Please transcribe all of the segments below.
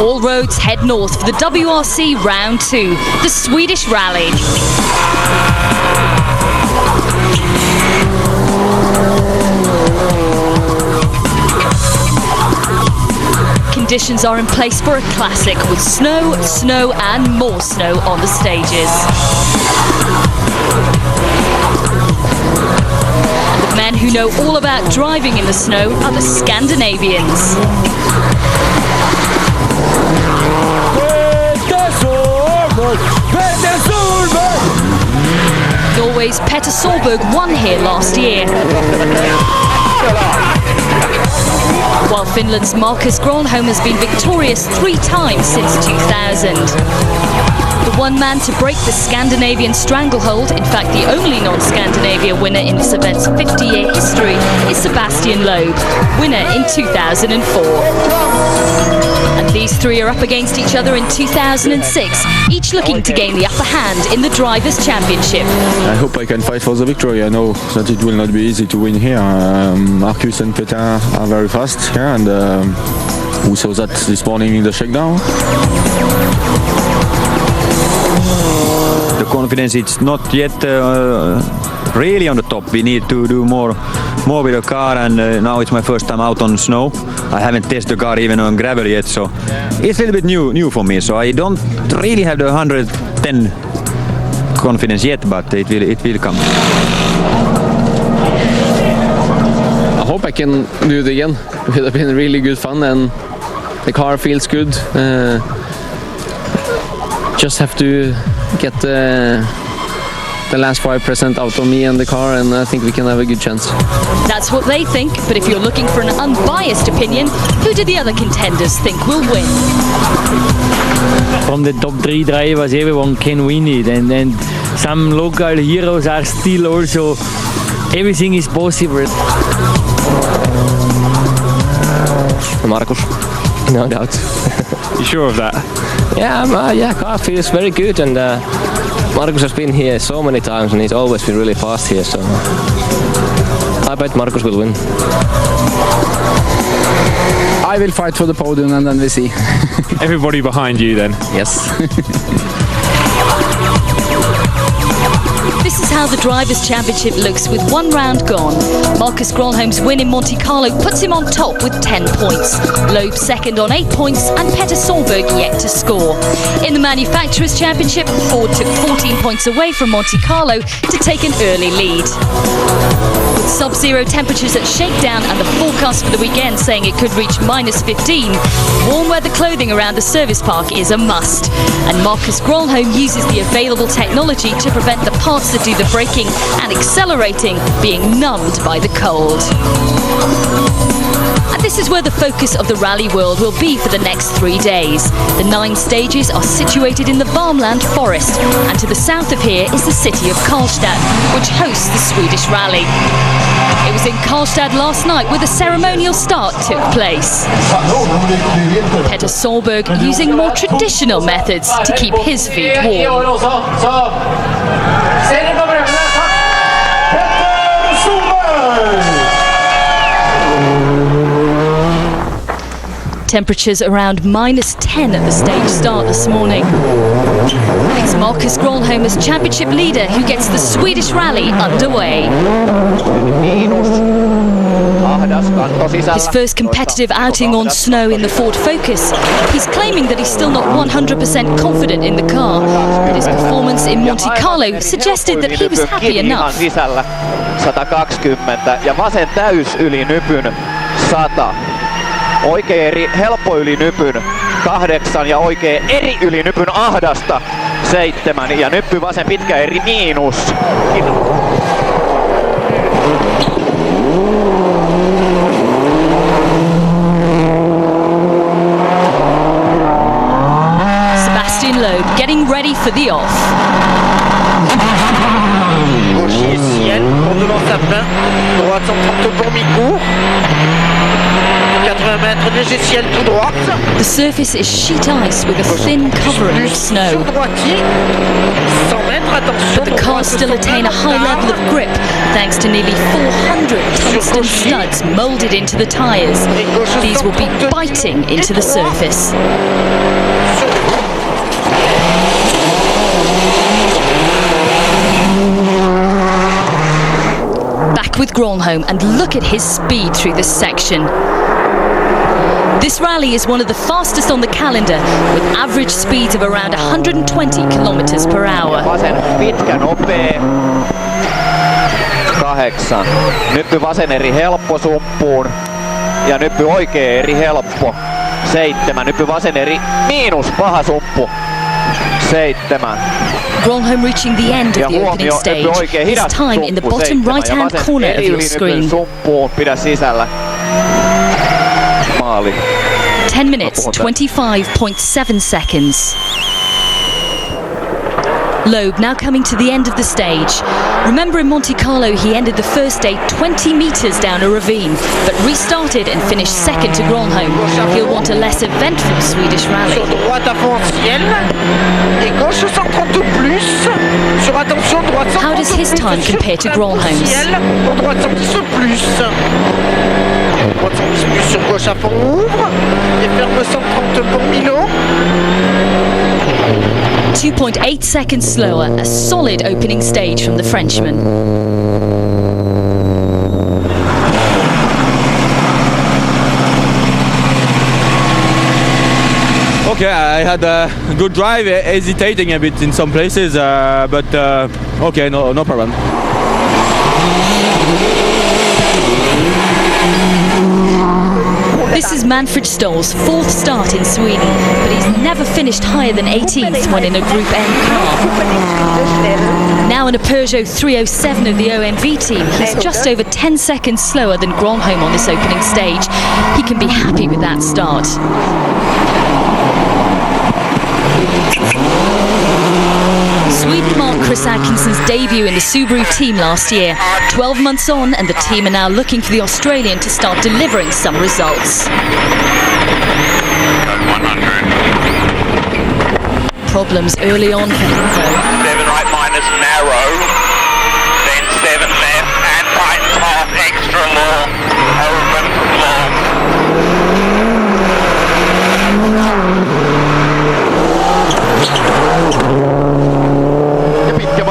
All roads head north for the WRC R02, the Swedish rally. Conditions are in place for a classic with snow, snow and more snow on the stages. And the men who know all about driving in the snow are the Scandinavians. Norway's Petter Solberg won here last year, while Finland's Marcus Gronholm has been victorious 3 times since 2000. The one man to break the Scandinavian stranglehold, in fact the only non-Scandinavia winner in this event's 50-year history, is Sebastian Loeb, winner in 2004. And these three are up against each other in 2006, each looking to gain the upper hand in the Drivers' Championship. I hope I can fight for the victory. I know that it will not be easy to win here. Marcus and Petter are very fast here, and we saw that this morning in the shakedown. The confidence is not yet really on the top. We need to do more with the car, and now it's my first time out on snow. I haven't tested the car even on gravel yet, so it's a little bit new for me. So I don't really have the 110 confidence yet, but it will come. I hope I can do it again. It would have been really good fun, and the car feels good. Just have to get the last 5% out of me and the car, and I think we can have a good chance. That's what they think, but if you're looking for an unbiased opinion, who do the other contenders think will win? From the top 3 drivers, everyone can win it, and some local heroes are still also. Everything is possible. Marcus, no doubt. You sure of that? Yeah, car feels very good, and Marcus has been here so many times, and he's always been really fast here. So I bet Marcus will win. I will fight for the podium, and then we see. Everybody behind you, then? Yes. This is how the Drivers' Championship looks with 1 round gone. Marcus Gronholm's win in Monte Carlo puts him on top with 10 points. Loeb second on 8 points, and Petter Solberg yet to score. In the Manufacturers' Championship, Ford took 14 points away from Monte Carlo to take an early lead. With sub-zero temperatures at shakedown and the forecast for the weekend saying it could reach -15, warm weather clothing around the service park is a must. And Marcus Gronholm uses the available technology to prevent the parts that do the braking and accelerating being numbed by the cold. And this is where the focus of the rally world will be for the next 3 days. The 9 stages are situated in the Värmland forest, and to the south of here is the city of Karlstad, which hosts the Swedish rally. It was in Karlstad last night where the ceremonial start took place. Petter Solberg using more traditional methods to keep his feet warm. Temperatures around -10 at the stage start this morning. It's Marcus Gronholm as championship leader who gets the Swedish rally underway. His first competitive outing on snow in the Ford Focus. He's claiming that he's still not 100% confident in the car, but his performance in Monte Carlo suggested that he was happy enough. 120 ja vasen täys yli nypyn 100. Oikein helppo yli nypyn 8 ja oikein eri yli nypyn ahdasta 7 ja nyppy vasen pitkä eri miinus. Sebastian Loeb getting ready for the off. Gaucher ciel pour devant sa main, droite centrale pour mi-court. 80 mètres, léger ciel tout droit. The surface is sheet ice with a thin covering of snow. Sur droitier, 100 mètres, attention. But the cars still attain a high level of grip thanks to nearly 400 tungsten studs moulded into the tyres. These will be biting into the surface. Back with Gronholm, and look at his speed through this section. This rally is one of the fastest on the calendar, with average speeds of around 120 kilometers per hour. Vasen pitkä nopea. 8. Nyppy vasen eri helppo sumppuun. Ja nyppy oikea eri helppo. 7. Nyppy vasen eri miinus paha sumppu. 7. Gronholm reaching the end of the opening stage. His time in the bottom right-hand corner of your screen. Sumppuun, pidä sisällä. Maali. 10 minutes, 25.7 seconds. Loeb now coming to the end of the stage. Remember in Monte Carlo he ended the first day 20 metres down a ravine, but restarted and finished second to Gronholm. He'll want a less eventful Swedish rally. Sur droite avant ciel et gauche 130 plus. Sur attention droite 130. How does his time compare to Gronholm's? Ciel, pour droite 110 plus. Droite 110 plus sur gauche à fond ouvre et ferme 130 pour Milo. 2.8 seconds slower, a solid opening stage from the Frenchman. Okay, I had a good drive, hesitating a bit in some places, but okay, no problem. This is Manfred Stoll's fourth start in Sweden, but he's never finished higher than 18th when in a Group N car. Now in a Peugeot 307 of the OMV team, he's just over 10 seconds slower than Gronholm on this opening stage. He can be happy with that start. Sweden marked Chris Atkinson's debut in the Subaru team last year. 12 months on, and the team are now looking for the Australian to start delivering some results. 100. Problems early on for him though. 7 right minus narrow, then 7 left and right top extra long, open long.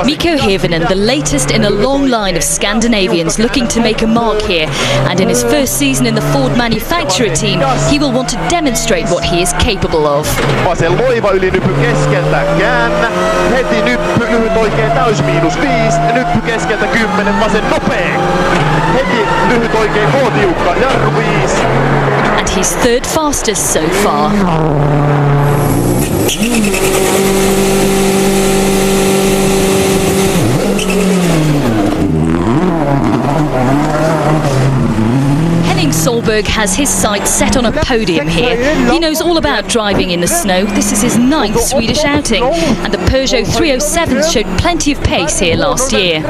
Mikko Hirvonen, the latest in a long line of Scandinavians looking to make a mark here, and in his first season in the Ford manufacturer team, he will want to demonstrate what he is capable of. Vasen loiva yli nyppy keskeltä, käännä, heti nyppy lyhyt oikein täys miinus 5, nyppy keskeltä 10, vasen nopea, heti lyhyt oikein K-tiukka, jarru 5. And he's third fastest so far. Henning Solberg has his sights set on a podium here. He knows all about driving in the snow. This is his 9th Swedish outing, and the Peugeot 307 showed plenty of pace here last year.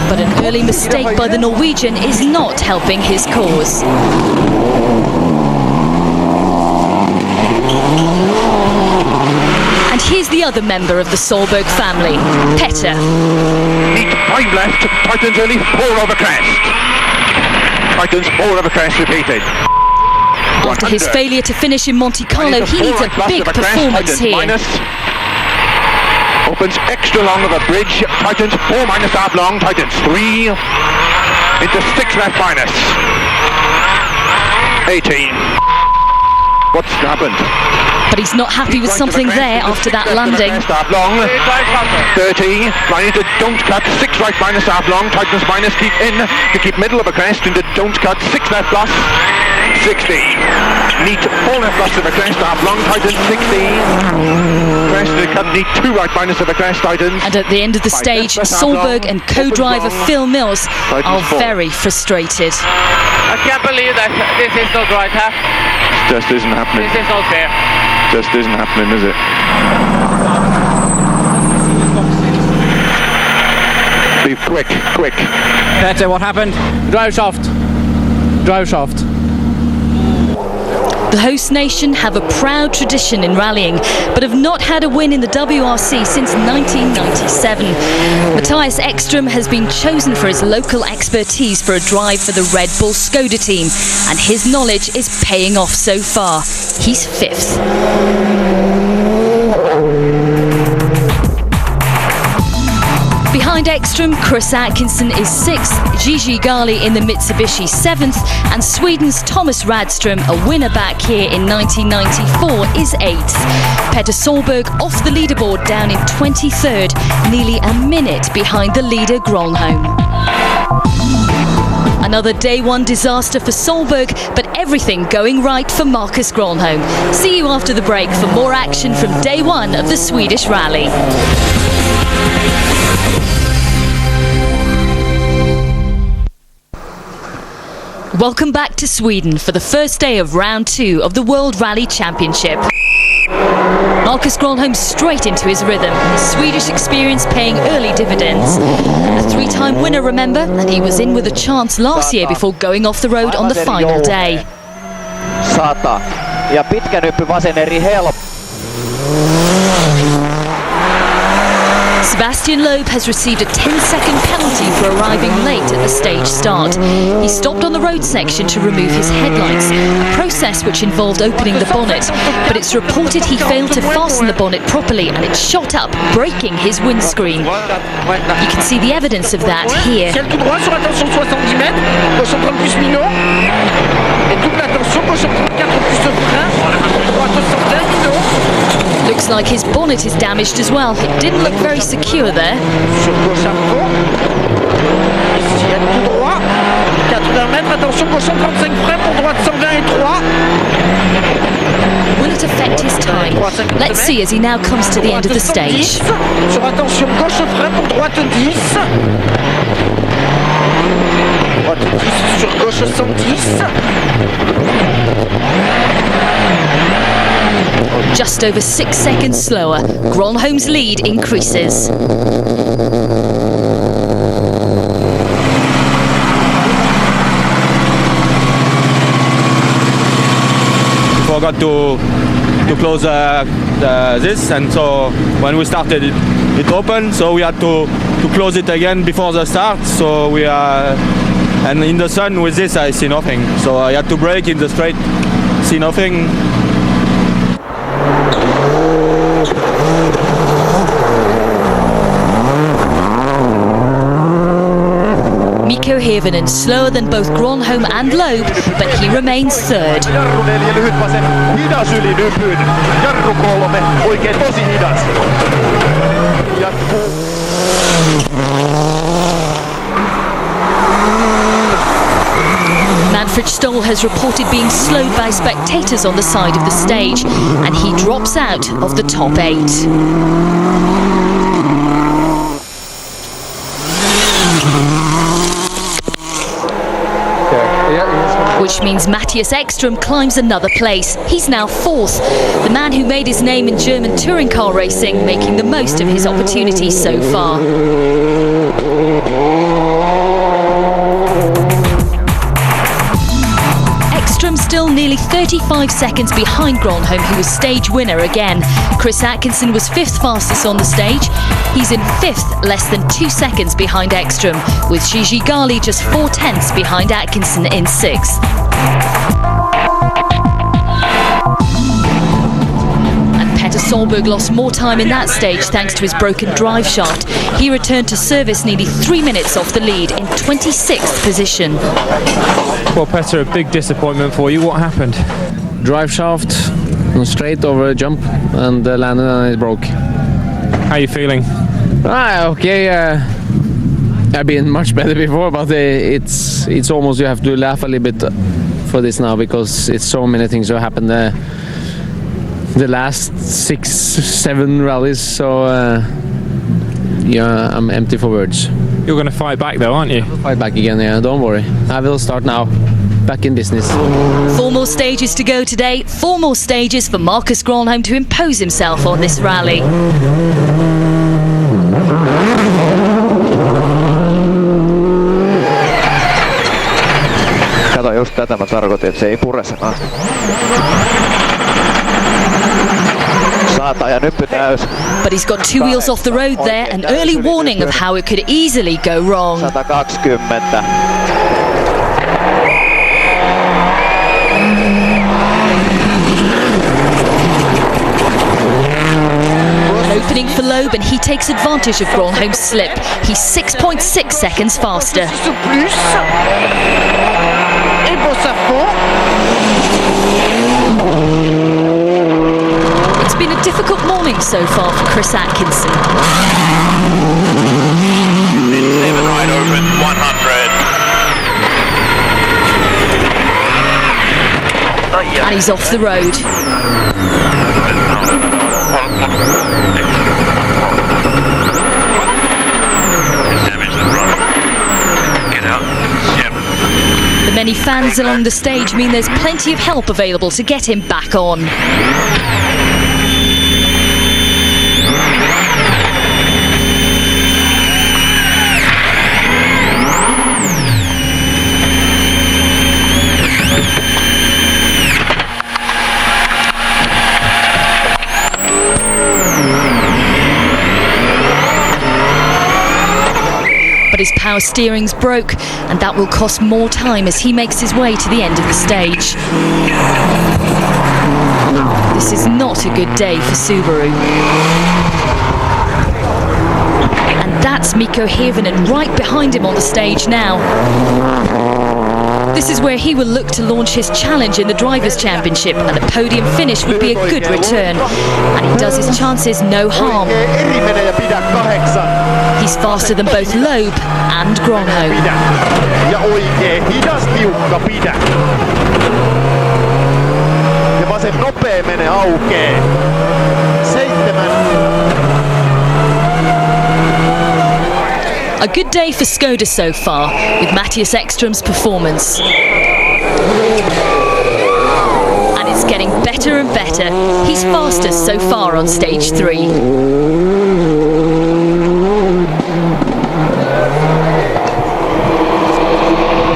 But an early mistake by the Norwegian is not helping his cause. And here's the other member of the Solberg family, Petter. Neat 5 left, tightens early, 4 over crest. Tightens 4 over crest repeated. After his failure to finish in Monte Carlo, he needs a big performance here. Opens extra long of a bridge, tightens 4 minus half long, tightens 3 into 6 left minus 18. What's happened? But he's not happy with something there after that landing. Half long, 30, line into don't cut, 6 right minus half long, tightens minus, keep in to keep middle of a crest into don't cut, 6 left plus, 60. Neat 4 left plus of a crest, half long, tightens 60. Crest to cut, neat 2 right minus of a crest, tightens. And at the end of the stage, Solberg and co-driver Phil Mills are very frustrated. I can't believe that this is not right, huh? Just isn't happening. This is not fair. Just isn't happening, is it? Be quick. Petter, what happened? Drive shaft. The host nation have a proud tradition in rallying, but have not had a win in the WRC since 1997. Matthias Ekström has been chosen for his local expertise for a drive for the Red Bull Skoda team, and his knowledge is paying off so far. He's 5th. Behind Ekström, Chris Atkinson is 6th, Gigi Gali in the Mitsubishi 7th, and Sweden's Thomas Radström, a winner back here in 1994, is 8th. Petter Solberg off the leaderboard down in 23rd, nearly a minute behind the leader Gronholm. Another day one disaster for Solberg, but everything going right for Marcus Gronholm. See you after the break for more action from day one of the Swedish rally. Welcome back to Sweden for the first day of round 2 of the World Rally Championship. Marcus Gronholm straight into his rhythm, his Swedish experience paying early dividends. A 3-time winner, remember, and he was in with a chance last year before going off the road on the final day. 100 ja pitkä nyppy vasen eri helppo. Sebastian Loeb has received a 10-second penalty for arriving late at the stage start. He stopped on the road section to remove his headlights, a process which involved opening the bonnet, but it's reported he failed to fasten the bonnet properly and it shot up, breaking his windscreen. You can see the evidence of that here. Looks like his bonnet is damaged as well. It didn't look very secure there. Will it affect his time? Let's see as he now comes to the end of the stage. Just over 6 seconds slower, Gronholm's lead increases. Forgot to close this, and so when we started it opened, so we had to close it again before the start. So we are, and in the sun with this I see nothing. So I had to brake in the straight, see nothing. Mikko Hirvonen slower than both Gronholm and Loeb, but he remains 3rd. Hidas yli nypyn. Jarru 3, oikein tosi hidas. Manfred Stoll has reported being slowed by spectators on the side of the stage, and he drops out of the top 8. Which means Matthias Ekström climbs another place. He's now 4th. The man who made his name in German touring car racing, making the most of his opportunities so far. Ekström still nearly 35 seconds behind Gronholm, who was stage winner again. Chris Atkinson was 5th fastest on the stage. He's in 5th, less than 2 seconds behind Ekström, with Gigi Gali just 4/10ths behind Atkinson in 6th. And Petter Solberg lost more time in that stage thanks to his broken drive shaft. He returned to service nearly 3 minutes off the lead in 26th position. Well, Petter, a big disappointment for you. What happened? Drive shaft, straight over a jump, and landed and it broke. How are you feeling? Okay. I've been much better before, but it's almost you have to laugh a little bit for this now because it's so many things that happened the last 6-7 rallies. So yeah, I'm empty for words. You're going to fight back though, aren't you? I'll fight back again, yeah, don't worry. I will start now. Back in business. 4 more stages to go today. 4 more stages for Marcus Gronholm to impose himself on this rally. Just tätä mä tarkoitin, että se ei pure sen asti. 100 ja nyppy täys. But he's got 2 wheels off the road there, an early warning of how it could easily go wrong. 120. Opening for Loeb, and he takes advantage of Gronholm's slip. He's 6.6 seconds faster. It's been a difficult morning so far for Chris Atkinson. David right open, 100. And he's off the road. The many fans along the stage mean there's plenty of help available to get him back on. But his power steering's broke, and that will cost more time as he makes his way to the end of the stage. This is not a good day for Subaru. And that's Mikko Hirvonen right behind him on the stage now. This is where he will look to launch his challenge in the Drivers' Championship, and a podium finish would be a good return. And he does his chances no harm. He's faster than both Loeb and Gronholm. Ja oikein hidas tiukka pidä. Ja vasen nopea menee aukee. 7. A good day for Skoda so far, with Mattias Ekström's performance. And it's getting better and better. He's fastest so far on stage 3.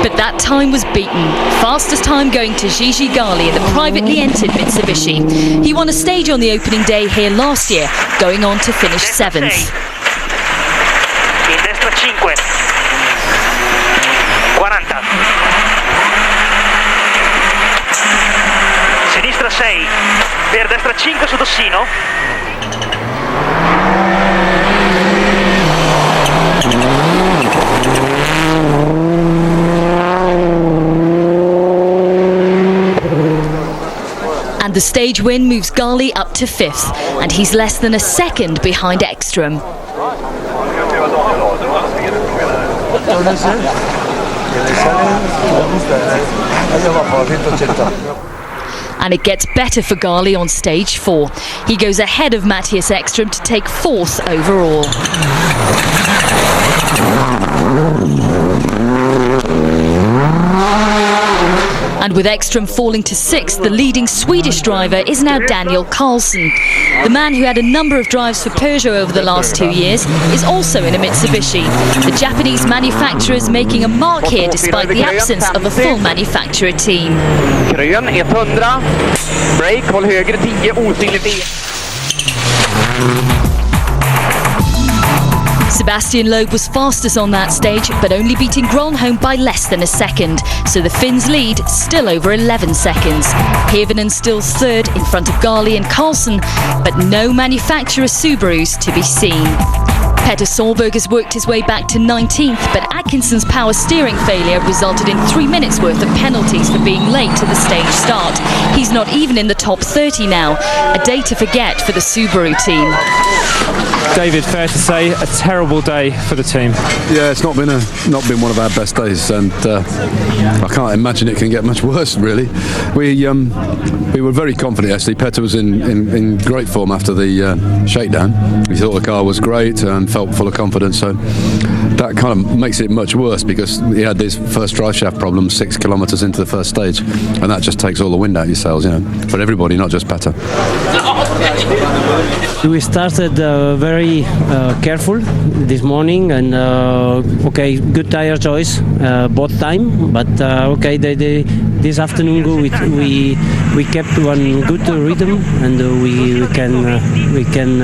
But that time was beaten. Fastest time going to Gigi Gali in the privately entered Mitsubishi. He won a stage on the opening day here last year, going on to finish 7th. In destra 5, 40, sinistra 6, per destra 5 su Tossino, and the stage win moves Gali up to 5th, and he's less than a second behind Ekström. And it gets better for Gali on stage 4. He goes ahead of Mattias Ekström to take 4th overall. And with Ekström falling to 6th, the leading Swedish driver is now Daniel Karlsson. The man who had a number of drives for Peugeot over the last 2 years is also in a Mitsubishi. The Japanese manufacturer is making a mark here despite the absence of a full manufacturer team. Grön 100. Break, håll höger 10, osynlig V. Sebastian Loeb was fastest on that stage, but only beating Gronholm by less than a second, so the Finns lead still over 11 seconds. Hirvonen still 3rd in front of Gali and Karlsson, but no manufacturer Subarus to be seen. Petter Solberg has worked his way back to 19th, but Atkinson's power steering failure resulted in 3 minutes worth of penalties for being late to the stage start. He's not even in the top 30 now, a day to forget for the Subaru team. David, fair to say, a terrible day for the team. Yeah, it's not been one of our best days, and I can't imagine it can get much worse. Really, we were very confident. Actually, Petter was in great form after the shakedown. He thought the car was great and felt full of confidence. So that kind of makes it much worse because he had this first drive shaft problem 6 kilometres into the first stage, and that just takes all the wind out of your sails, you know, for everybody, not just Petter. We started very careful this morning, and okay, good tire choice both time. But okay, this afternoon we kept one good rhythm, and we can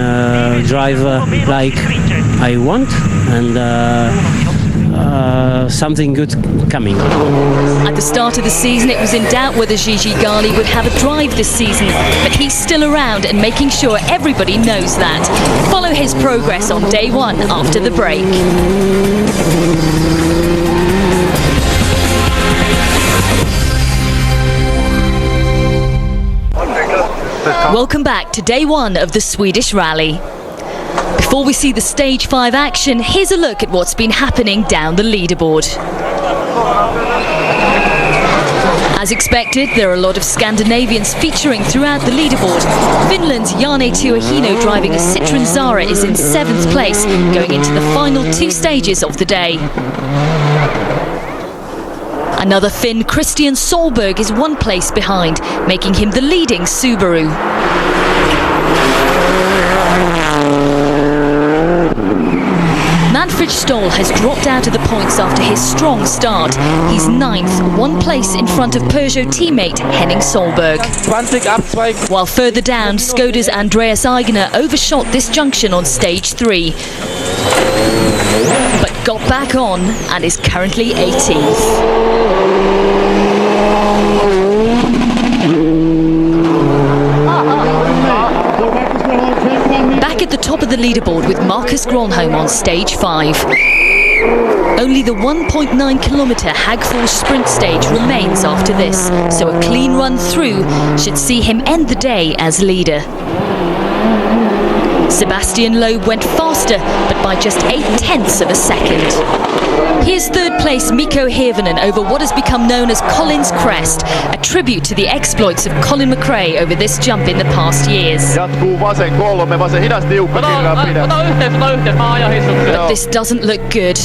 drive like I want, and something good coming. At the start of the season, it was in doubt whether Gigi Gali would have a drive this season, but he's still around and making sure everybody knows that. Follow his progress on day one after the break. Welcome back to day one of the Swedish rally. Before we see the stage 5 action, here's a look at what's been happening down the leaderboard. As expected, there are a lot of Scandinavians featuring throughout the leaderboard. Finland's Janne Tuohino driving a Citroen Zara is in 7th place, going into the final 2 stages of the day. Another Finn, Christian Solberg, is 1 place behind, making him the leading Subaru. Manfred Stoll has dropped out of the points after his strong start. He's 9th, 1 place in front of Peugeot teammate Henning Solberg. While further down, Skoda's Andreas Eigner overshot this junction on stage 3, but got back on and is currently 18th. Back at the top of the leaderboard with Marcus Gronholm on stage 5. Only the 1.9 kilometre Hagfors sprint stage remains after this, so a clean run through should see him end the day as leader. Sebastian Loeb went faster, but by just 0.8 of a second. Here's 3rd place Mikko Hirvonen over what has become known as Colin's Crest, a tribute to the exploits of Colin McRae over this jump in the past years. But this doesn't look good.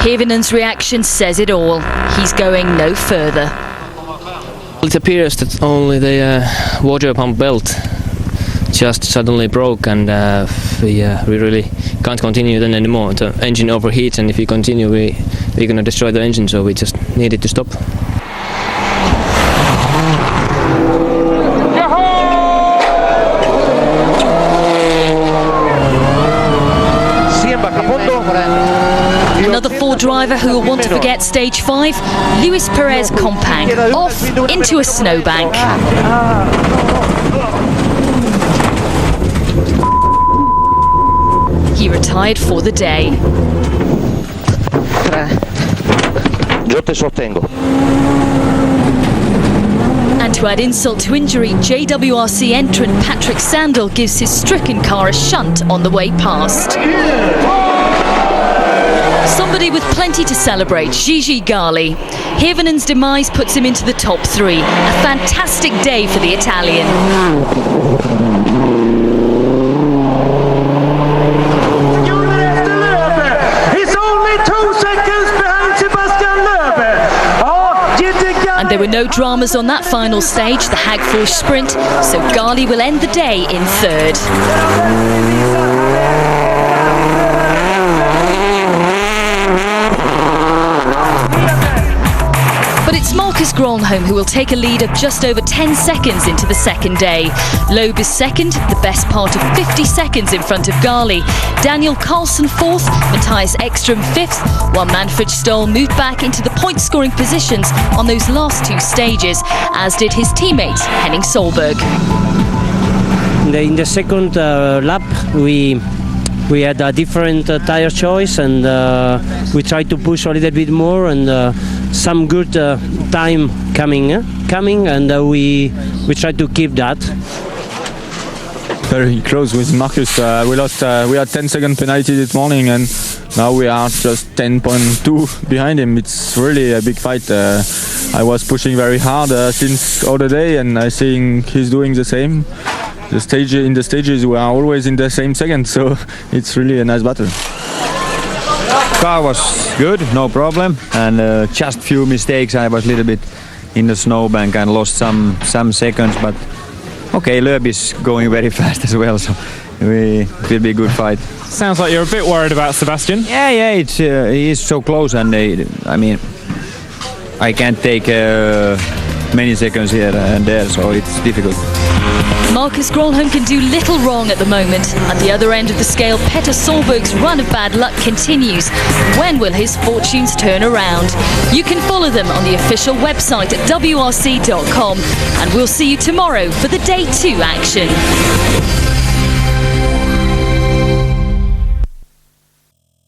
Hirvonen's reaction says it all. He's going no further. It appears that only the water pump belt just suddenly broke, and we really can't continue then anymore. The engine overheats, and if we continue, we're going to destroy the engine, so we just needed to stop. Another Ford driver who will want to forget stage 5, Luis Perez Compang, off into a snowbank. He retired for the day. And to add insult to injury, JWRC entrant Patrick Sandel gives his stricken car a shunt on the way past. Somebody with plenty to celebrate, Gigi Gali. Hirvonen's demise puts him into the top 3. A fantastic day for the Italian. He's only 2 seconds behind Sebastian Loeb. And there were no dramas on that final stage, the Hagfors sprint, so Gali will end the day in 3rd. But it's Marcus Gronholm who will take a lead of just over 10 seconds into the second day. Loeb is 2nd, the best part of 50 seconds in front of Gali. Daniel Carlson 4th, Matthias Ekström 5th, while Manfred Stoll moved back into the point-scoring positions on those last 2 stages, as did his teammate Henning Solberg. In the second lap, we had a different tire choice, and we tried to push a little bit more, and some good time coming, and we tried to keep that. Very close with Marcus. We had 10 second penalty this morning, and now we are just 10.2 behind him. It's really a big fight. I was pushing very hard since all the day, and I think he's doing the same. In the stages we are always in the same second, so it's really a nice battle. car was good, no problem, and just few mistakes. I was a little bit in the snowbank and lost some seconds, but okay, Loeb is going very fast as well, so it will be a good fight. Sounds like you're a bit worried about Sebastian. Yeah, it's he is so close, and I mean, I can't take many seconds here and there, so it's difficult. Marcus Grönholm can do little wrong at the moment. At the other end of the scale, Petter Solberg's run of bad luck continues. When will his fortunes turn around? You can follow them on the official website at WRC.com, and we'll see you tomorrow for the Day 2 action.